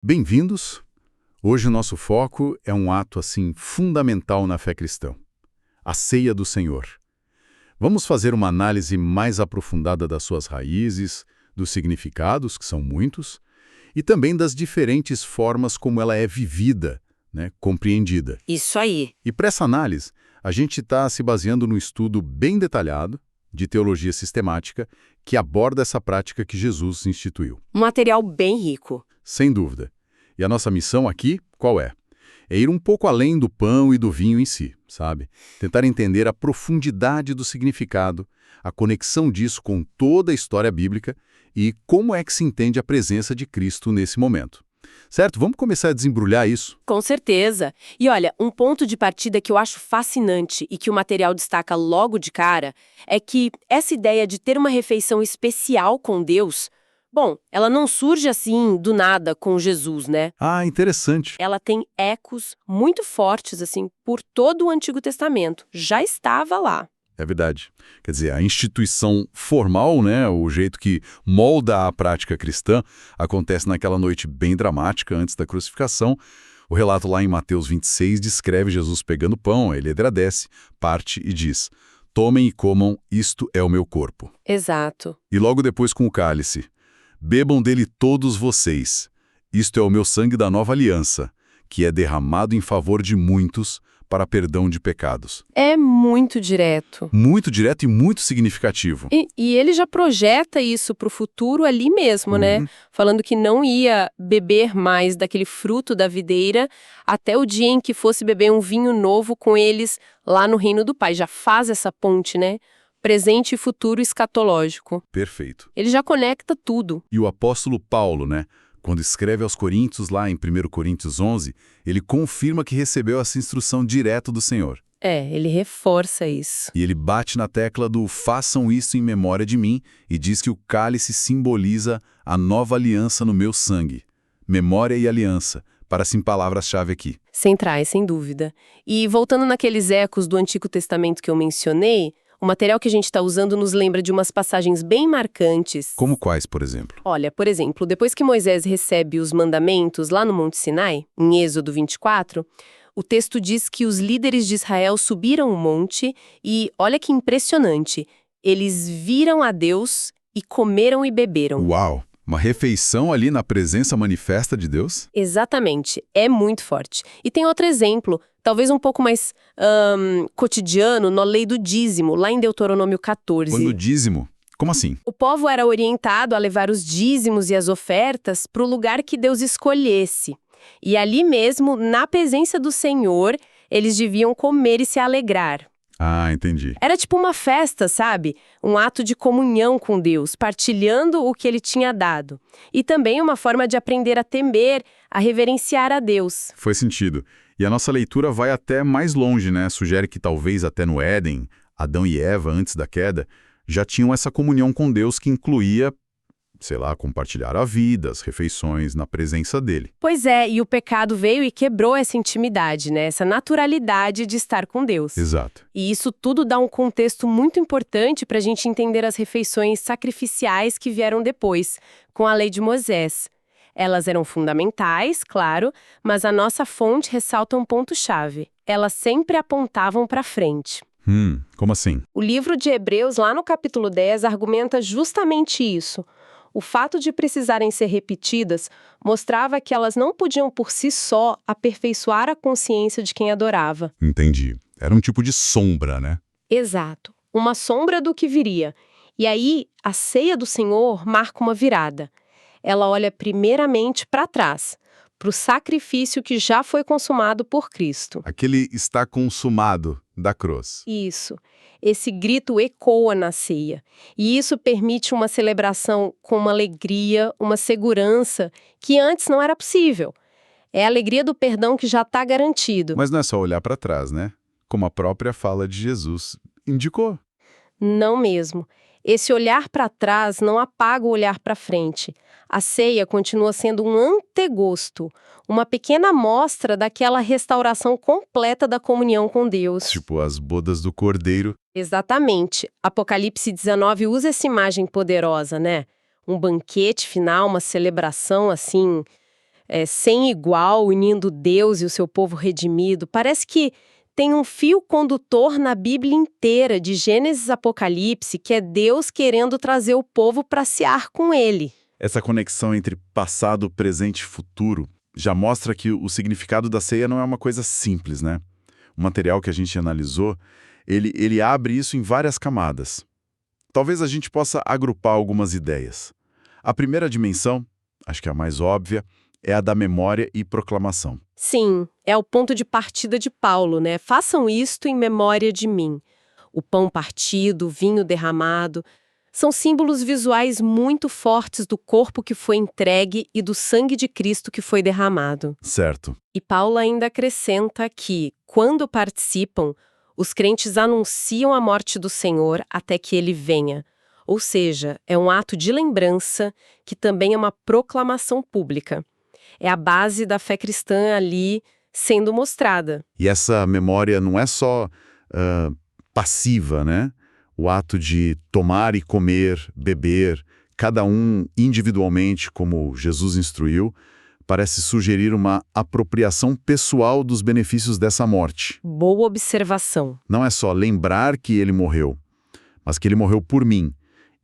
Bem-vindos! Hoje o nosso foco é um ato assim fundamental na fé cristã, a ceia do Senhor. Vamos fazer uma análise mais aprofundada das suas raízes, dos significados, que são muitos, e também das diferentes formas como ela é vivida, compreendida. Isso aí. E para essa análise, a gente está se baseando num estudo bem detalhado de teologia sistemática que aborda essa prática que Jesus instituiu. Um material bem rico. Sem dúvida. E a nossa missão aqui, qual é? É ir um pouco além do pão e do vinho em si, sabe? Tentar entender a profundidade do significado, a conexão disso com toda a história bíblica e como é que se entende a presença de Cristo nesse momento. Certo? Vamos começar a desembrulhar isso? Com certeza. E olha, um ponto de partida que eu acho fascinante e que o material destaca logo de cara é que essa ideia de ter uma refeição especial com Deus, bom, ela não surge assim do nada com Jesus, né? Ah, interessante. Ela tem ecos muito fortes assim por todo o Antigo Testamento. Já estava lá. É verdade. Quer dizer, a instituição formal, o jeito que molda a prática cristã, acontece naquela noite bem dramática antes da crucificação. O relato lá em Mateus 26 descreve Jesus pegando pão, ele agradece, parte e diz: "Tomem e comam, isto é o meu corpo." Exato. E logo depois com o cálice: "Bebam dele todos vocês, isto é o meu sangue da nova aliança, que é derramado em favor de muitos para perdão de pecados." É muito direto. Muito direto e muito significativo. E ele já projeta isso para o futuro ali mesmo, né? Falando que não ia beber mais daquele fruto da videira até o dia em que fosse beber um vinho novo com eles lá no reino do Pai. Já faz essa ponte, né? Presente e futuro escatológico. Perfeito. Ele já conecta tudo. E o apóstolo Paulo, quando escreve aos Coríntios, lá em 1 Coríntios 11, ele confirma que recebeu essa instrução direto do Senhor. Ele reforça isso. E ele bate na tecla do "façam isso em memória de mim" e diz que o cálice simboliza a nova aliança no meu sangue. Memória e aliança, para assim palavras-chave aqui. Centrais, sem dúvida. E voltando naqueles ecos do Antigo Testamento que eu mencionei, o material que a gente está usando nos lembra de umas passagens bem marcantes. Como quais, por exemplo? Olha, por exemplo, depois que Moisés recebe os mandamentos lá no Monte Sinai, em Êxodo 24, o texto diz que os líderes de Israel subiram o monte e, olha que impressionante, eles viram a Deus e comeram e beberam. Uau! Uma refeição ali na presença manifesta de Deus? Exatamente, é muito forte. E tem outro exemplo, talvez um pouco mais cotidiano, na lei do dízimo, lá em Deuteronômio 14. Quando o dízimo? Como assim? O povo era orientado a levar os dízimos e as ofertas para o lugar que Deus escolhesse. E ali mesmo, na presença do Senhor, eles deviam comer e se alegrar. Ah, entendi. Era tipo uma festa, sabe? Um ato de comunhão com Deus, partilhando o que Ele tinha dado. E também uma forma de aprender a temer, a reverenciar a Deus. Faz sentido. E a nossa leitura vai até mais longe, Sugere que talvez até no Éden, Adão e Eva, antes da queda, já tinham essa comunhão com Deus que incluía, compartilhar a vida, as refeições na presença dele. Pois é, e o pecado veio e quebrou essa intimidade, essa naturalidade de estar com Deus. Exato. E isso tudo dá um contexto muito importante para a gente entender as refeições sacrificiais que vieram depois, com a lei de Moisés. Elas eram fundamentais, claro, mas a nossa fonte ressalta um ponto-chave. Elas sempre apontavam para frente. Como assim? O livro de Hebreus, lá no capítulo 10, argumenta justamente isso. O fato de precisarem ser repetidas mostrava que elas não podiam por si só aperfeiçoar a consciência de quem adorava. Entendi. Era um tipo de sombra, Exato. Uma sombra do que viria. E aí, a ceia do Senhor marca uma virada. Ela olha primeiramente para trás, para o sacrifício que já foi consumado por Cristo. Aquele "está consumado" da cruz. Isso. Esse grito ecoa na ceia. E isso permite uma celebração com uma alegria, uma segurança que antes não era possível. É a alegria do perdão que já está garantido. Mas não é só olhar para trás, Como a própria fala de Jesus indicou. Não mesmo. Esse olhar para trás não apaga o olhar para frente. A ceia continua sendo um antegosto, uma pequena amostra daquela restauração completa da comunhão com Deus. Tipo as bodas do Cordeiro. Exatamente. Apocalipse 19 usa essa imagem poderosa, Um banquete final, uma celebração assim, sem igual, unindo Deus e o seu povo redimido. Parece que tem um fio condutor na Bíblia inteira, de Gênesis a Apocalipse, que é Deus querendo trazer o povo para cear com ele. Essa conexão entre passado, presente e futuro já mostra que o significado da ceia não é uma coisa simples, né? O material que a gente analisou, ele abre isso em várias camadas. Talvez a gente possa agrupar algumas ideias. A primeira dimensão, acho que é a mais óbvia, é a da memória e proclamação. Sim, é o ponto de partida de Paulo, né? Façam isto em memória de mim. O pão partido, o vinho derramado, são símbolos visuais muito fortes do corpo que foi entregue e do sangue de Cristo que foi derramado. Certo. E Paulo ainda acrescenta que, quando participam, os crentes anunciam a morte do Senhor até que ele venha. Ou seja, é um ato de lembrança que também é uma proclamação pública. É a base da fé cristã ali sendo mostrada. E essa memória não é só passiva, né? O ato de tomar e comer, beber, cada um individualmente, como Jesus instruiu, parece sugerir uma apropriação pessoal dos benefícios dessa morte. Boa observação. Não é só lembrar que ele morreu, mas que ele morreu por mim.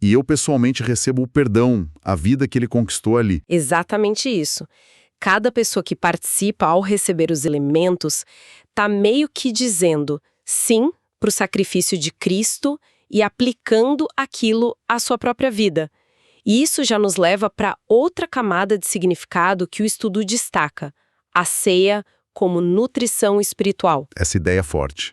E eu pessoalmente recebo o perdão, a vida que ele conquistou ali. Exatamente isso. Cada pessoa que participa ao receber os elementos está meio que dizendo sim para o sacrifício de Cristo e aplicando aquilo à sua própria vida. E isso já nos leva para outra camada de significado que o estudo destaca, a ceia como nutrição espiritual. Essa ideia é forte.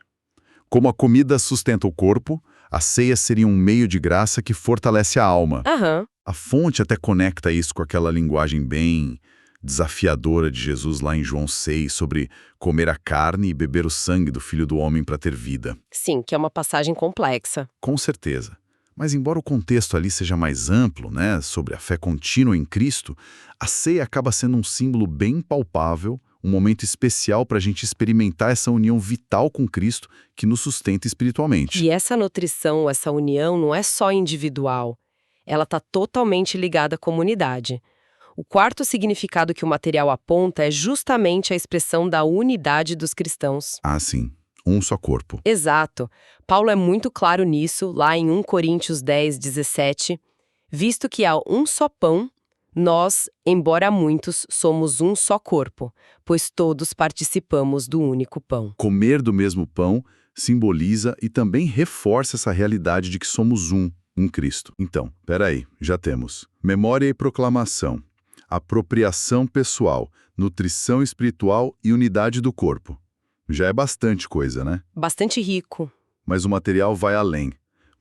Como a comida sustenta o corpo, a ceia seria um meio de graça que fortalece a alma. Aham. A fonte até conecta isso com aquela linguagem bem desafiadora de Jesus lá em João 6, sobre comer a carne e beber o sangue do Filho do Homem para ter vida. Sim, que é uma passagem complexa. Com certeza. Mas embora o contexto ali seja mais amplo, né, sobre a fé contínua em Cristo, a ceia acaba sendo um símbolo bem palpável, um momento especial para a gente experimentar essa união vital com Cristo que nos sustenta espiritualmente. E essa nutrição, essa união não é só individual. Ela está totalmente ligada à comunidade. O quarto significado que o material aponta é justamente a expressão da unidade dos cristãos. Ah, sim. Um só corpo. Exato. Paulo é muito claro nisso, lá em 1 Coríntios 10, 17. Visto que há um só pão, nós, embora muitos, somos um só corpo, pois todos participamos do único pão. Comer do mesmo pão simboliza e também reforça essa realidade de que somos um em Cristo. Então, peraí, já temos memória e proclamação, apropriação pessoal, nutrição espiritual e unidade do corpo. Já é bastante coisa, né? Bastante rico. Mas o material vai além.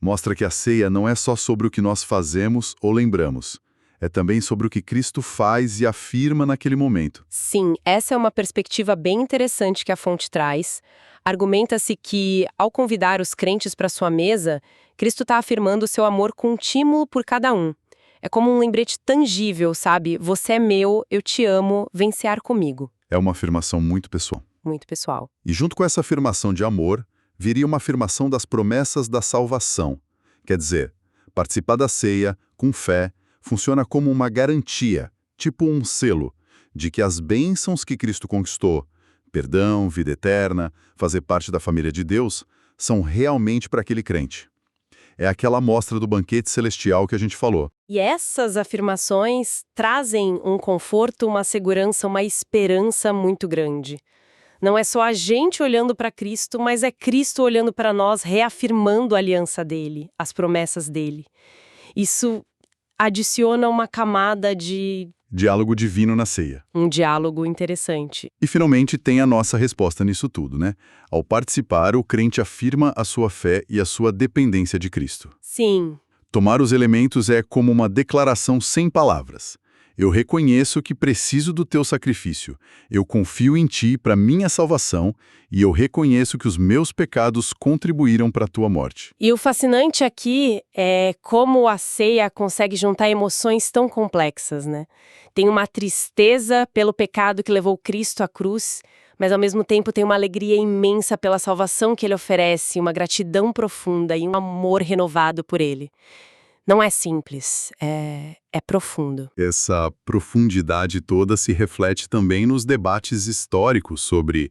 Mostra que a ceia não é só sobre o que nós fazemos ou lembramos. É também sobre o que Cristo faz e afirma naquele momento. Sim, essa é uma perspectiva bem interessante que a fonte traz. Argumenta-se que, ao convidar os crentes para sua mesa, Cristo está afirmando o seu amor contínuo por cada um. É como um lembrete tangível, sabe? Você é meu, eu te amo, vem cear comigo. É uma afirmação muito pessoal. Muito pessoal. E junto com essa afirmação de amor, viria uma afirmação das promessas da salvação. Quer dizer, participar da ceia, com fé, funciona como uma garantia, tipo um selo, de que as bênçãos que Cristo conquistou, perdão, vida eterna, fazer parte da família de Deus, são realmente para aquele crente. É aquela amostra do banquete celestial que a gente falou. E essas afirmações trazem um conforto, uma segurança, uma esperança muito grande. Não é só a gente olhando para Cristo, mas é Cristo olhando para nós, reafirmando a aliança dele, as promessas dele. Isso adiciona uma camada de Diálogo divino na ceia. um diálogo interessante. E finalmente tem a nossa resposta nisso tudo, né? Ao participar, o crente afirma a sua fé e a sua dependência de Cristo. Sim, Tomar os elementos é como uma declaração sem palavras. Eu reconheço que preciso do teu sacrifício. Eu confio em ti para minha salvação e eu reconheço que os meus pecados contribuíram para a tua morte. e o fascinante aqui é como a ceia consegue juntar emoções tão complexas, né? Tem uma tristeza pelo pecado que levou Cristo à cruz, mas ao mesmo tempo tem uma alegria imensa pela salvação que ele oferece, uma gratidão profunda e um amor renovado por ele. Não é simples, é profundo. Essa profundidade toda se reflete também nos debates históricos sobre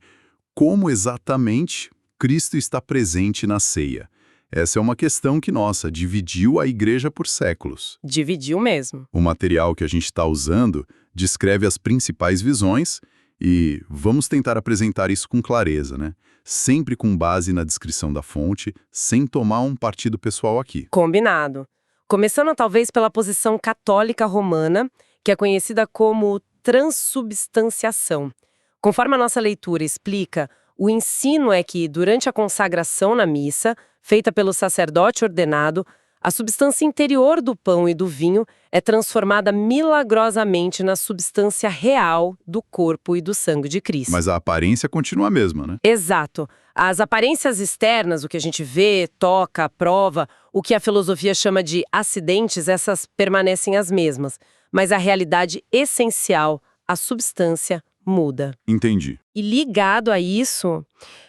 como exatamente Cristo está presente na ceia. Essa é uma questão que, nossa, dividiu a igreja por séculos. Dividiu mesmo. O material que a gente está usando descreve as principais visões e vamos tentar apresentar isso com clareza, né? Sempre com base na descrição da fonte, sem tomar um partido pessoal aqui. Combinado. Começando talvez pela posição católica romana, que é conhecida como transubstanciação. Conforme a nossa leitura explica, o ensino é que, durante a consagração na missa, feita pelo sacerdote ordenado, a substância interior do pão e do vinho é transformada milagrosamente na substância real do corpo e do sangue de Cristo. Mas a aparência continua a mesma, né? Exato. As aparências externas, o que a gente vê, toca, prova, o que a filosofia chama de acidentes, essas permanecem as mesmas. Mas a realidade essencial, a substância, muda. Entendi. E ligado a isso,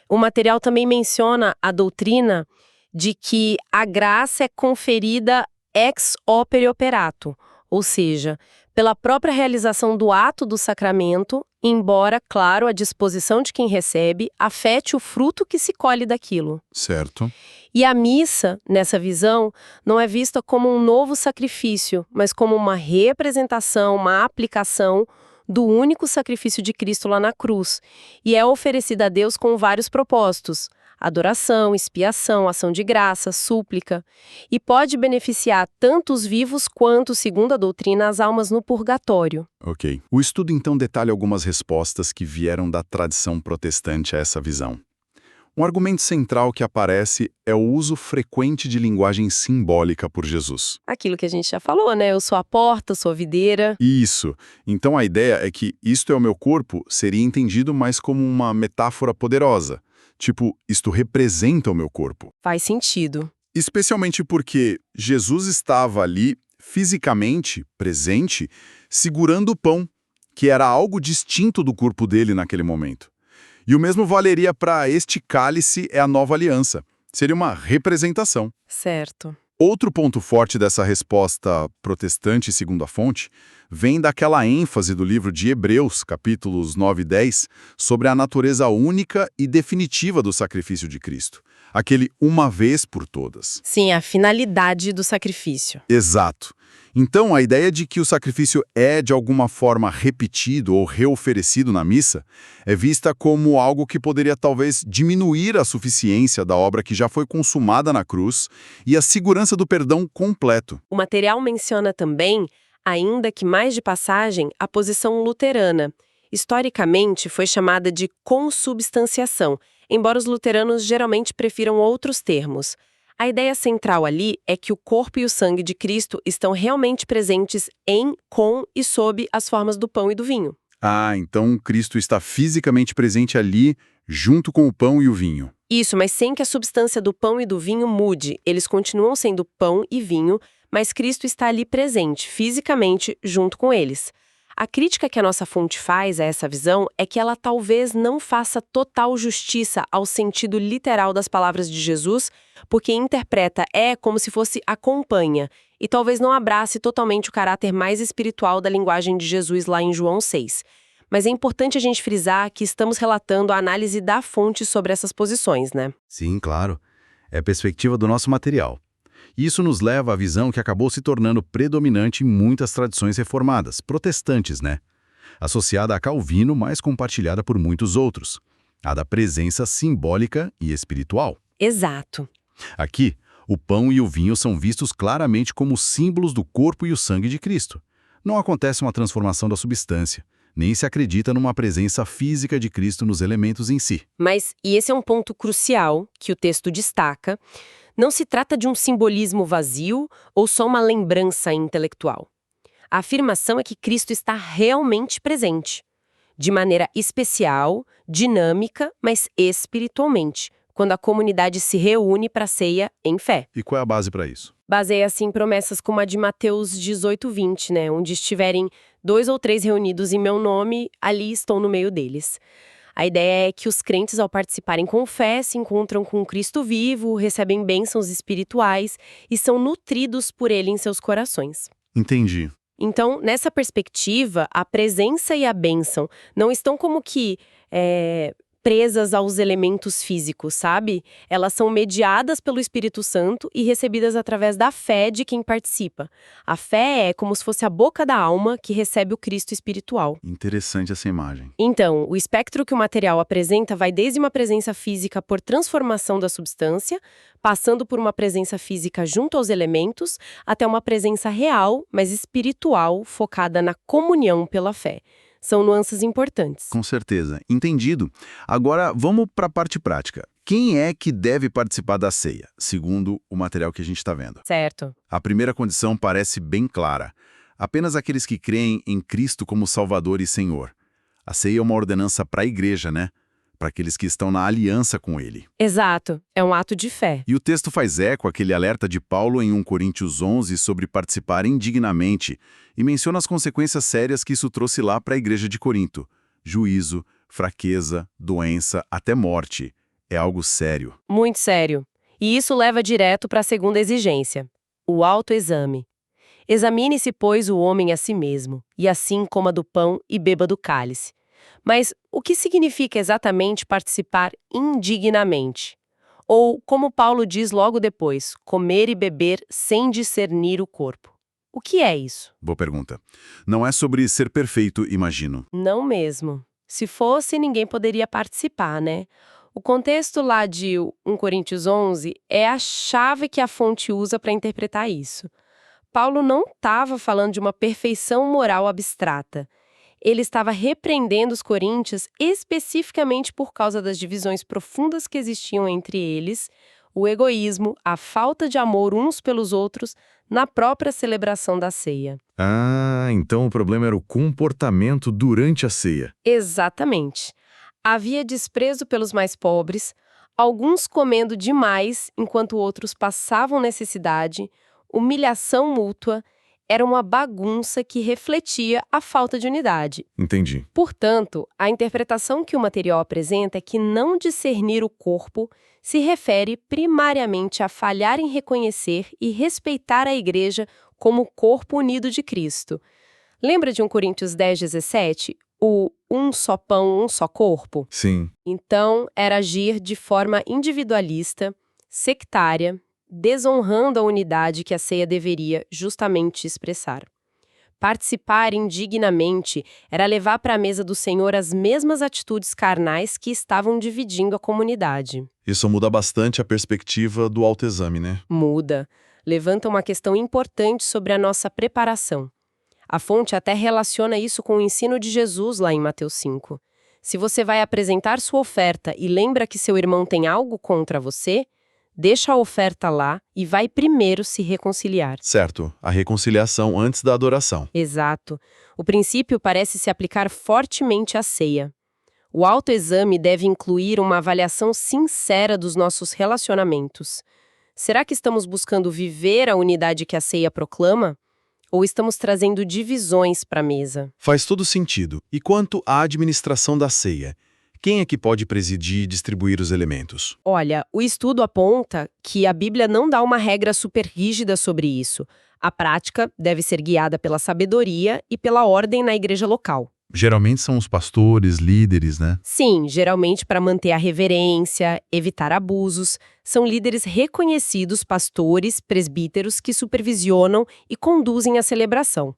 o material também menciona a doutrina de que a graça é conferida ex opere operato, ou seja, pela própria realização do ato do sacramento, embora, claro, a disposição de quem recebe afete o fruto que se colhe daquilo. Certo. E a missa, nessa visão, não é vista como um novo sacrifício, mas como uma representação, uma aplicação do único sacrifício de Cristo lá na cruz. E é oferecida a Deus com vários propósitos: adoração, expiação, ação de graça, súplica. E pode beneficiar tanto os vivos quanto, segundo a doutrina, as almas no purgatório. Ok. O estudo então detalha algumas respostas que vieram da tradição protestante a essa visão. Um argumento central que aparece é o uso frequente de linguagem simbólica por Jesus. Aquilo que a gente já falou, né? Eu sou a porta, sou a videira. Isso. Então a ideia é que isto é o meu corpo seria entendido mais como uma metáfora poderosa. Tipo, isto representa o meu corpo. Faz sentido. Especialmente porque Jesus estava ali, fisicamente, presente, segurando o pão, que era algo distinto do corpo dele naquele momento. E o mesmo valeria para este cálice é a nova aliança. Seria uma representação. Certo. Outro ponto forte dessa resposta protestante, segundo a fonte, vem daquela ênfase do livro de Hebreus, capítulos 9 e 10, sobre a natureza única e definitiva do sacrifício de Cristo. Aquele uma vez por todas. Sim, a finalidade do sacrifício. Exato. Então, a ideia de que o sacrifício é, de alguma forma, repetido ou reoferecido na missa é vista como algo que poderia, talvez, diminuir a suficiência da obra que já foi consumada na cruz e a segurança do perdão completo. O material menciona também, ainda que mais de passagem, a posição luterana. Historicamente, foi chamada de consubstanciação, embora os luteranos geralmente prefiram outros termos. A ideia central ali é que o corpo e o sangue de Cristo estão realmente presentes em, com e sob as formas do pão e do vinho. Ah, então Cristo está fisicamente presente ali, junto com o pão e o vinho. Isso, mas sem que a substância do pão e do vinho mude. Eles continuam sendo pão e vinho, mas Cristo está ali presente, fisicamente, junto com eles. A crítica que a nossa fonte faz a essa visão é que ela talvez não faça total justiça ao sentido literal das palavras de Jesus, porque interpreta como se fosse acompanha, e talvez não abrace totalmente o caráter mais espiritual da linguagem de Jesus lá em João 6. Mas é importante a gente frisar que estamos relatando a análise da fonte sobre essas posições, né? Sim, claro. É a perspectiva do nosso material. Isso nos leva à visão que acabou se tornando predominante em muitas tradições reformadas, protestantes, né? Associada a Calvino, mas compartilhada por muitos outros. A da presença simbólica e espiritual. Exato. Aqui, o pão e o vinho são vistos claramente como símbolos do corpo e o sangue de Cristo. Não acontece uma transformação da substância, nem se acredita numa presença física de Cristo nos elementos em si. Mas, e esse é um ponto crucial que o texto destaca, não se trata de um simbolismo vazio ou só uma lembrança intelectual. A afirmação é que Cristo está realmente presente, de maneira especial, dinâmica, mas espiritualmente, quando a comunidade se reúne para a ceia em fé. E qual é a base para isso? Baseia-se em promessas como a de Mateus 18:20, né? Onde estiverem 2 ou 3 reunidos em meu nome, ali estou no meio deles. A ideia é que os crentes, ao participarem com fé, se encontram com Cristo vivo, recebem bênçãos espirituais e são nutridos por Ele em seus corações. Entendi. Então, nessa perspectiva, a presença e a bênção não estão como que presas aos elementos físicos, sabe? Elas são mediadas pelo Espírito Santo e recebidas através da fé de quem participa. A fé é como se fosse a boca da alma que recebe o Cristo espiritual. Interessante essa imagem. Então, o espectro que o material apresenta vai desde uma presença física por transformação da substância, passando por uma presença física junto aos elementos, até uma presença real, mas espiritual, focada na comunhão pela fé. São nuances importantes. Com certeza. Entendido. Agora, vamos para a parte prática. Quem é que deve participar da ceia, segundo o material que a gente está vendo? Certo. A primeira condição parece bem clara. Apenas aqueles que creem em Cristo como Salvador e Senhor. A ceia é uma ordenança para a igreja, né? Para aqueles que estão na aliança com Ele. Exato. É um ato de fé. E o texto faz eco àquele alerta de Paulo em 1 Coríntios 11 sobre participar indignamente e menciona as consequências sérias que isso trouxe lá para a igreja de Corinto. Juízo, fraqueza, doença, até morte. É algo sério. Muito sério. E isso leva direto para a segunda exigência, o autoexame. Examine-se, pois, o homem a si mesmo, e assim coma do pão e beba do cálice. Mas o que significa exatamente participar indignamente? Ou, como Paulo diz logo depois, comer e beber sem discernir o corpo. O que é isso? Boa pergunta. Não é sobre ser perfeito, imagino. Não mesmo. Se fosse, ninguém poderia participar, né? O contexto lá de 1 Coríntios 11 é a chave que a fonte usa para interpretar isso. Paulo não estava falando de uma perfeição moral abstrata. Ele estava repreendendo os coríntios especificamente por causa das divisões profundas que existiam entre eles, o egoísmo, a falta de amor uns pelos outros na própria celebração da ceia. Ah, então o problema era o comportamento durante a ceia. Exatamente. Havia desprezo pelos mais pobres, alguns comendo demais enquanto outros passavam necessidade, humilhação mútua. Era uma bagunça que refletia a falta de unidade. Entendi. Portanto, a interpretação que o material apresenta é que não discernir o corpo se refere primariamente a falhar em reconhecer e respeitar a igreja como o corpo unido de Cristo. Lembra de 1 Coríntios 10:17? O um só pão, um só corpo? Sim. Então, era agir de forma individualista, sectária, desonrando a unidade que a ceia deveria justamente expressar. Participar indignamente era levar para a mesa do Senhor as mesmas atitudes carnais que estavam dividindo a comunidade. Isso muda bastante a perspectiva do autoexame, né? Muda. Levanta uma questão importante sobre a nossa preparação. A fonte até relaciona isso com o ensino de Jesus lá em Mateus 5. Se você vai apresentar sua oferta e lembra que seu irmão tem algo contra você, deixa a oferta lá e vai primeiro se reconciliar. Certo, a reconciliação antes da adoração. Exato. O princípio parece se aplicar fortemente à ceia. O autoexame deve incluir uma avaliação sincera dos nossos relacionamentos. Será que estamos buscando viver a unidade que a ceia proclama? Ou estamos trazendo divisões para a mesa? Faz todo sentido. E quanto à administração da ceia? Quem é que pode presidir e distribuir os elementos? Olha, o estudo aponta que a Bíblia não dá uma regra super rígida sobre isso. A prática deve ser guiada pela sabedoria e pela ordem na igreja local. Geralmente são os pastores, líderes, né? Sim, geralmente para manter a reverência, evitar abusos, são líderes reconhecidos, pastores, presbíteros, que supervisionam e conduzem a celebração.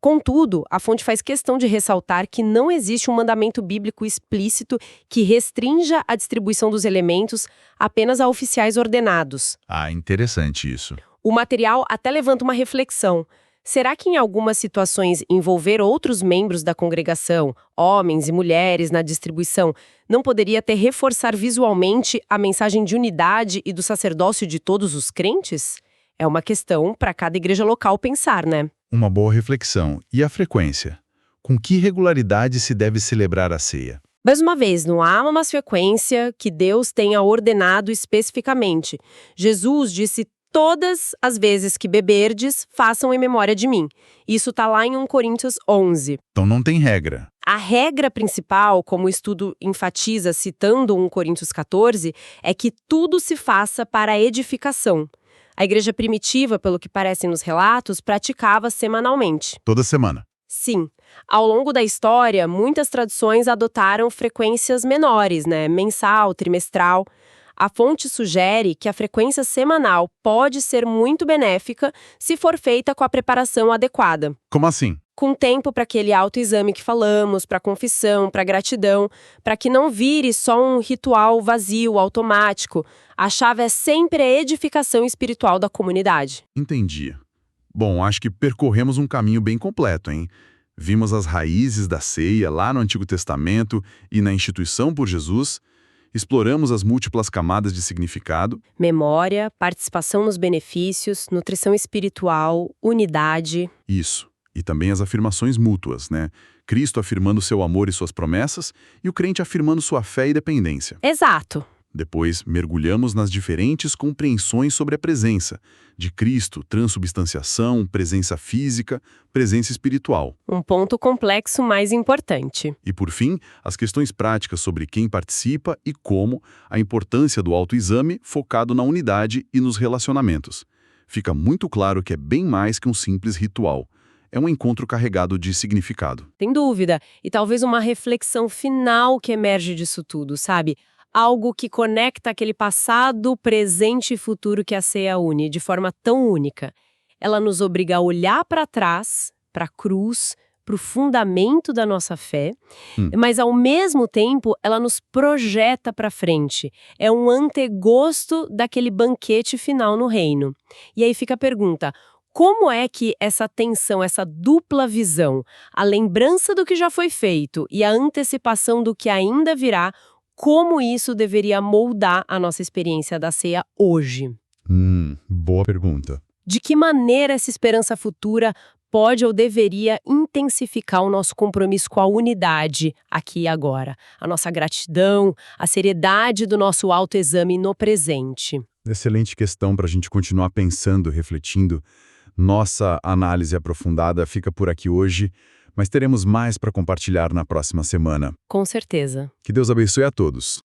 Contudo, a fonte faz questão de ressaltar que não existe um mandamento bíblico explícito que restrinja a distribuição dos elementos apenas a oficiais ordenados. Ah, interessante isso. O material até levanta uma reflexão. Será que em algumas situações envolver outros membros da congregação, homens e mulheres na distribuição, não poderia até reforçar visualmente a mensagem de unidade e do sacerdócio de todos os crentes? É uma questão para cada igreja local pensar, né? Uma boa reflexão. E a frequência? Com que regularidade se deve celebrar a ceia? Mais uma vez, não há uma frequência que Deus tenha ordenado especificamente. Jesus disse: todas as vezes que beberdes, façam em memória de mim. Isso está lá em 1 Coríntios 11. Então não tem regra. A regra principal, como o estudo enfatiza citando 1 Coríntios 14, é que tudo se faça para a edificação. A igreja primitiva, pelo que parecem nos relatos, praticava semanalmente. Toda semana. Sim. Ao longo da história, muitas tradições adotaram frequências menores, mensal, trimestral. A fonte sugere que a frequência semanal pode ser muito benéfica se for feita com a preparação adequada. Como assim? Com tempo para aquele autoexame que falamos, para confissão, para gratidão, para que não vire só um ritual vazio, automático. A chave é sempre a edificação espiritual da comunidade. Entendi. Bom, acho que percorremos um caminho bem completo, hein? Vimos as raízes da ceia lá no Antigo Testamento e na instituição por Jesus. Exploramos as múltiplas camadas de significado. Memória, participação nos benefícios, nutrição espiritual, unidade. Isso. E também as afirmações mútuas, né? Cristo afirmando seu amor e suas promessas e o crente afirmando sua fé e dependência. Exato. Depois, mergulhamos nas diferentes compreensões sobre a presença de Cristo, transubstanciação, presença física, presença espiritual. Um ponto complexo mais importante. E, por fim, as questões práticas sobre quem participa e como, a importância do autoexame focado na unidade e nos relacionamentos. Fica muito claro que é bem mais que um simples ritual. É um encontro carregado de significado. Sem dúvida. E talvez uma reflexão final que emerge disso tudo, sabe? Algo que conecta aquele passado, presente e futuro que a ceia une de forma tão única. Ela nos obriga a olhar para trás, para a cruz, para o fundamento da nossa fé, mas ao mesmo tempo ela nos projeta para frente. É um antegosto daquele banquete final no reino. E aí fica a pergunta: como é que essa tensão, essa dupla visão, a lembrança do que já foi feito e a antecipação do que ainda virá, como isso deveria moldar a nossa experiência da ceia hoje? Boa pergunta. De que maneira essa esperança futura pode ou deveria intensificar o nosso compromisso com a unidade aqui e agora? A nossa gratidão, a seriedade do nosso autoexame no presente. Excelente questão para a gente continuar pensando, refletindo. Nossa análise aprofundada fica por aqui hoje, mas teremos mais para compartilhar na próxima semana. Com certeza. Que Deus abençoe a todos.